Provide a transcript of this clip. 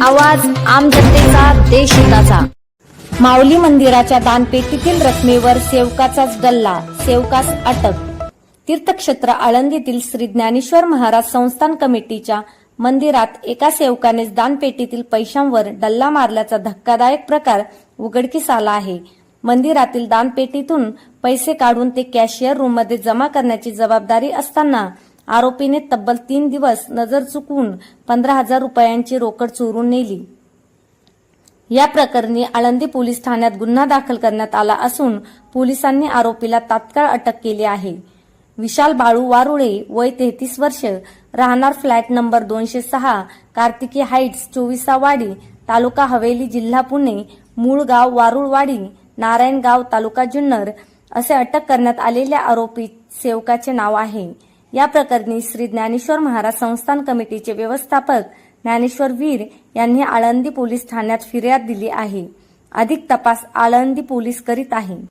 आवाज आम जनतेचा, देशहिताचा। माऊली मंदिराच्या दानपेटीतील रकमेवर सेवकाचाच डल्ला, सेवकास अटक। तीर्थक्षेत्र आळंदीतील श्री ज्ञानेश्वर महाराज संस्थान कमिटीच्या मंदिरात एका सेवकानेच दानपेटीतील पैशांवर डल्ला मारल्याचा धक्कादायक प्रकार उघडकीस आला आहे। मंदिरातील दानपेटीतून पैसे काढून ते कॅशियर रूममध्ये जमा करण्याची जबाबदारी असताना आरोपीने तब्बल 3 दिवस नजर चुकवून 15,000 रुपयांची रोकड चोरून नेली। या प्रकरणी आळंदी पोलीस ठाण्यात गुन्हा दाखल करण्यात आला असून पोलिसांनी आरोपीला तात्काळ अटक केली आहे। विशाल बाळू वारुळे, वय 33 वर्ष, राहणार फ्लॅट नंबर 206, कार्तिकी हाईट्स, 24 वाडी, तालुका हवेली, जिल्हा पुणे, मूळ गाव वारुळवाडी, नारायणगाव, तालुका जुन्नर असे अटक करण्यात आलेल्या आरोपी सेवकाचे नाव आहे। या प्रकरणी श्री ज्ञानेश्वर महाराज संस्थान कमिटीचे व्यवस्थापक ज्ञानेश्वर वीर यांनी आळंदी पोलीस ठाण्यात फिर्याद दिली आहे। अधिक तपास आळंदी पोलीस करीत आहे।